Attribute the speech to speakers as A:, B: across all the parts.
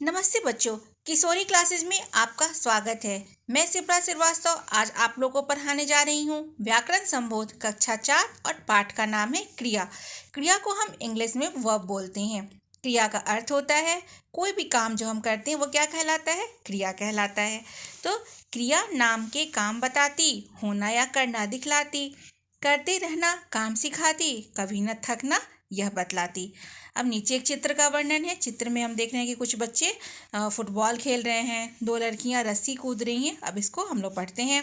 A: नमस्ते बच्चों, किशोरी क्लासेस में आपका स्वागत है। मैं शिप्रा श्रीवास्तव आज आप लोगों को पढ़ाने जा रही हूँ व्याकरण संबोध कक्षा 4 और पाठ का नाम है क्रिया। क्रिया को हम इंग्लिश में वर्ब बोलते हैं। क्रिया का अर्थ होता है कोई भी काम जो हम करते हैं वो क्या कहलाता है? क्रिया कहलाता है। तो क्रिया नाम के काम बताती, होना या करना दिखलाती, करते रहना काम सिखाती, कभी न थकना यह बतलाती। अब नीचे एक चित्र का वर्णन है। चित्र में हम देख रहे हैं कि कुछ बच्चे फुटबॉल खेल रहे हैं, दो लड़कियां रस्सी कूद रही हैं। अब इसको हम लोग पढ़ते हैं।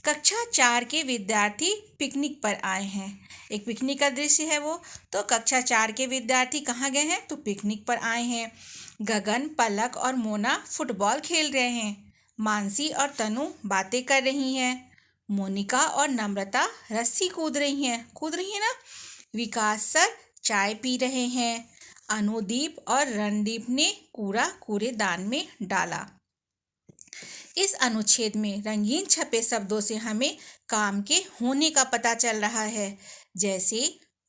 A: कक्षा 4 के विद्यार्थी पिकनिक पर आए हैं। एक पिकनिक का दृश्य है वो। तो कक्षा 4 के विद्यार्थी कहाँ गए हैं? तो पिकनिक पर आए हैं। गगन, पलक और मोना फुटबॉल खेल रहे हैं। मानसी और तनु बातें कर रही हैं। मोनिका और नम्रता रस्सी कूद रही है ना। विकास सर चाय पी रहे हैं। अनुदीप और रणदीप ने कूड़ा कूड़ेदान में डाला। इस अनुच्छेद में रंगीन छपे शब्दों से हमें काम के होने का पता चल रहा है, जैसे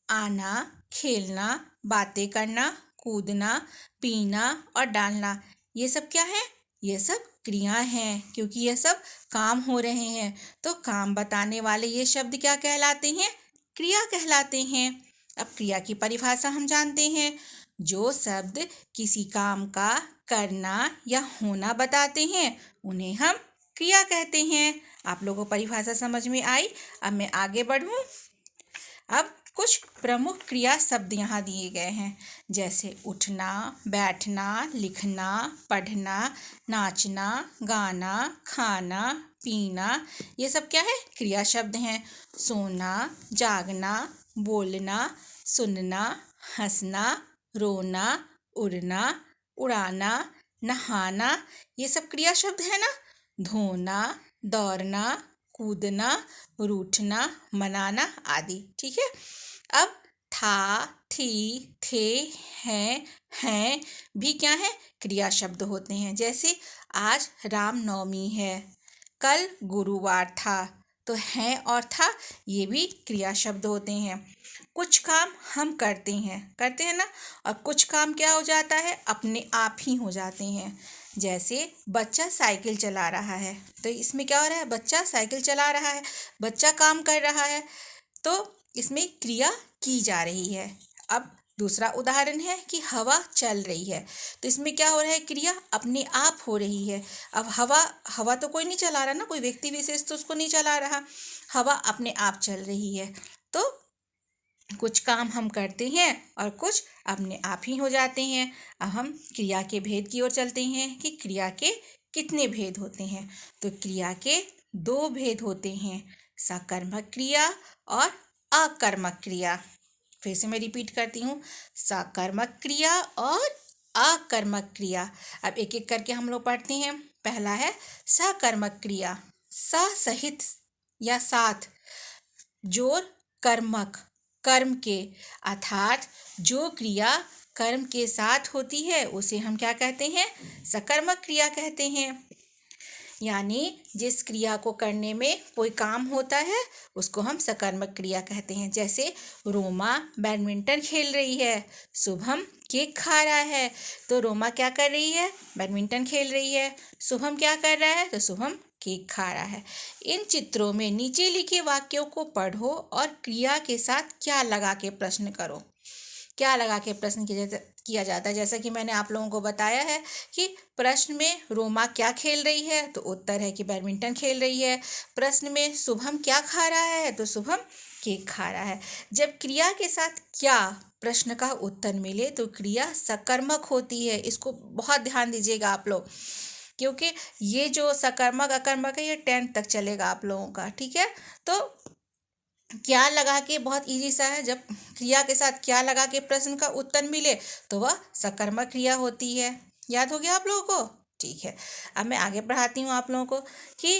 A: आना, खेलना, बातें करना, कूदना, पीना और डालना। ये सब क्या है? ये सब क्रियाएं हैं, क्योंकि ये सब काम हो रहे हैं। तो काम बताने वाले ये शब्द क्या कहलाते हैं? क्रिया कहलाते हैं। अब क्रिया की परिभाषा हम जानते हैं। जो शब्द किसी काम का करना या होना बताते हैं उन्हें हम क्रिया कहते हैं। आप लोगों को परिभाषा समझ में आई? अब मैं आगे बढ़ूं। अब कुछ प्रमुख क्रिया शब्द यहाँ दिए गए हैं, जैसे उठना, बैठना, लिखना, पढ़ना, नाचना, गाना, खाना, पीना। ये सब क्या है? क्रिया शब्द हैं। सोना, जागना, बोलना, सुनना, हंसना, रोना, उड़ना, उड़ाना, नहाना, ये सब क्रिया शब्द है ना। धोना, दौड़ना, कूदना, रूठना, मनाना आदि। ठीक है। अब था, थी, थे, हैं भी क्या है? क्रिया शब्द होते हैं। जैसे आज रामनवमी है, कल गुरुवार था। तो हैं और था ये भी क्रिया शब्द होते हैं। कुछ काम हम करते हैं ना, और कुछ काम क्या हो जाता है? अपने आप ही हो जाते हैं। जैसे बच्चा साइकिल चला रहा है, तो इसमें क्या हो रहा है? बच्चा साइकिल चला रहा है, बच्चा काम कर रहा है, तो इसमें क्रिया की जा रही है। अब दूसरा उदाहरण है कि हवा चल रही है, तो इसमें क्या हो रहा है? क्रिया अपने आप हो रही है। अब हवा तो कोई नहीं चला रहा ना, कोई व्यक्ति विशेष तो उसको नहीं चला रहा, हवा अपने आप चल रही है। तो कुछ काम हम करते हैं और कुछ अपने आप ही हो जाते हैं। अब हम क्रिया के भेद की ओर चलते हैं कि क्रिया के कितने भेद होते हैं। तो क्रिया के 2 भेद होते हैं, सकर्मक क्रिया और अकर्मक क्रिया। फिर से मैं रिपीट करती हूँ, सकर्मक क्रिया और अकर्मक क्रिया। अब एक एक करके हम लोग पढ़ते हैं। पहला है सकर्मक क्रिया। स सहित या साथ, जोर, कर्मक, कर्म के, अर्थात जो क्रिया कर्म के साथ होती है उसे हम क्या कहते हैं? सकर्मक क्रिया कहते हैं। यानी जिस क्रिया को करने में कोई काम होता है उसको हम सकर्मक क्रिया कहते हैं। जैसे रोमा बैडमिंटन खेल रही है, शुभम केक खा रहा है। तो रोमा क्या कर रही है? बैडमिंटन खेल रही है। शुभम क्या कर रहा है? तो शुभम केक खा रहा है। इन चित्रों में नीचे लिखे वाक्यों को पढ़ो और क्रिया के साथ क्या लगा के प्रश्न करो। क्या लगा के प्रश्न किया जाता है, जैसा कि मैंने आप लोगों को बताया है कि प्रश्न में रोमा क्या खेल रही है, तो उत्तर है कि बैडमिंटन खेल रही है। प्रश्न में शुभम क्या खा रहा है, तो शुभम केक खा रहा है। जब क्रिया के साथ क्या प्रश्न का उत्तर मिले तो क्रिया सकर्मक होती है। इसको बहुत ध्यान दीजिएगा आप लोग, क्योंकि ये जो सकर्मक अकर्मक है ये 10th तक चलेगा आप लोगों का। ठीक है। तो क्या लगा के बहुत इजी सा है। जब क्रिया के साथ क्या लगा के प्रश्न का उत्तर मिले तो वह सकर्मक क्रिया होती है। याद हो गया आप लोगों को? ठीक है। अब मैं आगे पढ़ाती हूँ आप लोगों को कि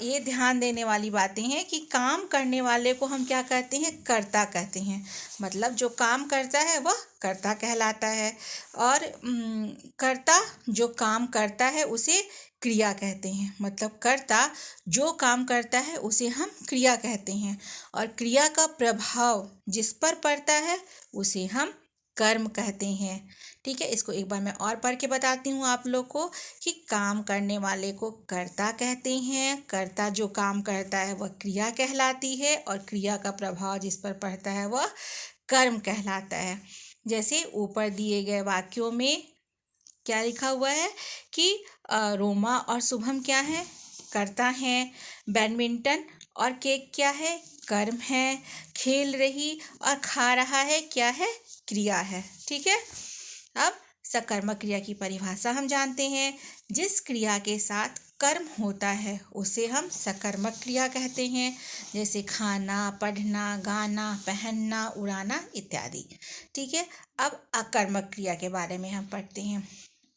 A: ये ध्यान देने वाली बातें हैं कि काम करने वाले को हम क्या कहते हैं? कर्ता कहते हैं। मतलब जो काम करता है वह कर्ता कहलाता है, और कर्ता जो काम करता है उसे क्रिया कहते हैं। मतलब कर्ता जो काम करता है उसे हम क्रिया कहते हैं, और क्रिया का प्रभाव जिस पर पड़ता है उसे हम कर्म कहते हैं। ठीक है, इसको एक बार मैं और पढ़ के बताती हूँ आप लोग को कि काम करने वाले को कर्ता कहते हैं। कर्ता जो काम करता है वह क्रिया कहलाती है और क्रिया का प्रभाव जिस पर पड़ता है वह कर्म कहलाता है। जैसे ऊपर दिए गए वाक्यों में क्या लिखा हुआ है कि रोमा और शुभम क्या है, कर्ता हैं। बैडमिंटन और केक क्या है, कर्म है। खेल रही और खा रहा है क्या है, क्रिया है। ठीक है, अब सकर्मक क्रिया की परिभाषा हम जानते हैं। जिस क्रिया के साथ कर्म होता है उसे हम सकर्मक क्रिया कहते हैं। जैसे खाना, पढ़ना, गाना, पहनना, उड़ाना इत्यादि। ठीक है, अब अकर्मक क्रिया के बारे में हम पढ़ते हैं।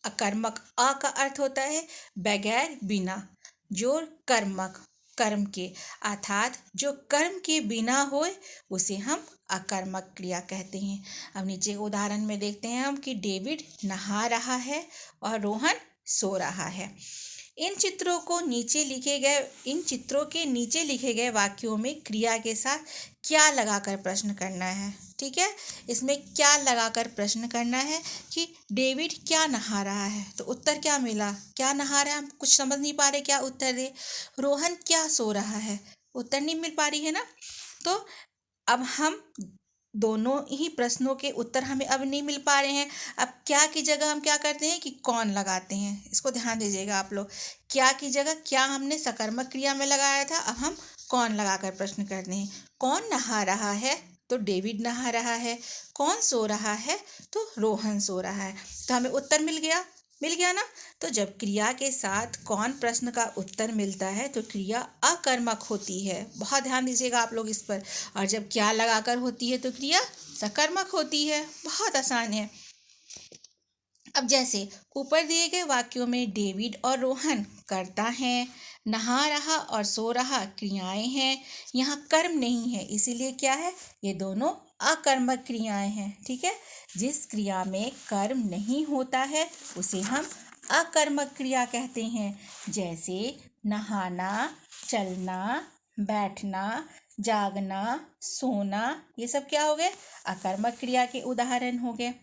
A: अकर्मक, अ का अर्थ होता है बगैर, बिना। जो कर्मक, कर्म के, अर्थात जो कर्म के बिना होए उसे हम अकर्मक क्रिया कहते हैं। अब नीचे उदाहरण में देखते हैं हम कि डेविड नहा रहा है और रोहन सो रहा है। इन चित्रों के नीचे लिखे गए वाक्यों में क्रिया के साथ क्या लगाकर प्रश्न करना है। ठीक है, इसमें क्या लगाकर प्रश्न करना है कि डेविड क्या नहा रहा है, तो उत्तर क्या मिला, क्या नहा रहा है, हम कुछ समझ नहीं पा रहे क्या उत्तर दे। रोहन क्या सो रहा है, उत्तर नहीं मिल पा रही है ना। तो अब हम दोनों ही प्रश्नों के उत्तर हमें अब नहीं मिल पा रहे हैं। अब क्या की जगह हम क्या करते हैं कि कौन लगाते हैं। इसको ध्यान दीजिएगा आप लोग। क्या की जगह क्या हमने सकर्मक क्रिया में लगाया था, अब हम कौन लगाकर प्रश्न करते हैं। कौन नहा रहा है, तो डेविड नहा रहा है। कौन सो रहा है, तो रोहन सो रहा है। तो हमें उत्तर मिल गया ना। तो जब क्रिया के साथ कौन प्रश्न का उत्तर मिलता है तो क्रिया अकर्मक होती है। बहुत ध्यान दीजिएगा आप लोग इस पर। और जब क्या लगाकर होती है तो क्रिया सकर्मक होती है। बहुत आसान है। अब जैसे ऊपर दिए गए वाक्यों में डेविड और रोहन कर्ता हैं, नहा रहा और सो रहा क्रियाएं हैं। यहाँ कर्म नहीं है, इसीलिए क्या है, ये दोनों अकर्मक क्रियाएं हैं। ठीक है, जिस क्रिया में कर्म नहीं होता है उसे हम अकर्मक क्रिया कहते हैं। जैसे नहाना, चलना, बैठना, जागना, सोना, ये सब क्या हो गए, अकर्मक क्रिया के उदाहरण हो गए।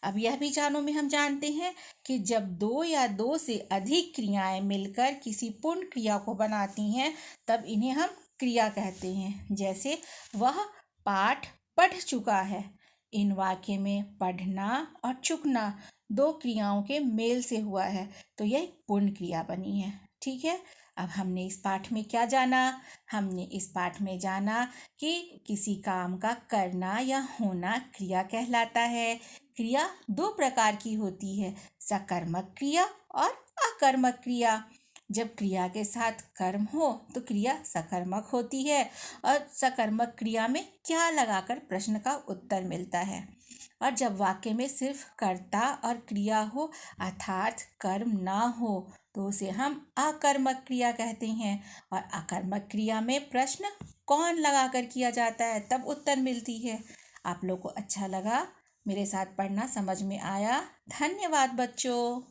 A: अब यह भी जानो में हम जानते हैं कि जब दो या दो से अधिक क्रियाएं मिलकर किसी पूर्ण क्रिया को बनाती हैं तब इन्हें हम क्रिया कहते हैं। जैसे वह पाठ पढ़ चुका है। इन वाक्य में पढ़ना और चुकना दो क्रियाओं के मेल से हुआ है, तो यह पूर्ण क्रिया बनी है। ठीक है, अब हमने इस पाठ में क्या जाना, हमने इस पाठ में जाना कि किसी काम का करना या होना क्रिया कहलाता है। क्रिया दो प्रकार की होती है, सकर्मक क्रिया और अकर्मक क्रिया। जब क्रिया के साथ कर्म हो तो क्रिया सकर्मक होती है और सकर्मक क्रिया में क्या लगाकर प्रश्न का उत्तर मिलता है। और जब वाक्य में सिर्फ कर्ता और क्रिया हो अर्थात कर्म ना हो तो उसे हम अकर्मक क्रिया कहते हैं। और अकर्मक क्रिया में प्रश्न कौन लगाकर किया जाता है तब उत्तर मिलती है। आप लोग को अच्छा लगा, मेरे साथ पढ़ना समझ में आया। धन्यवाद बच्चों।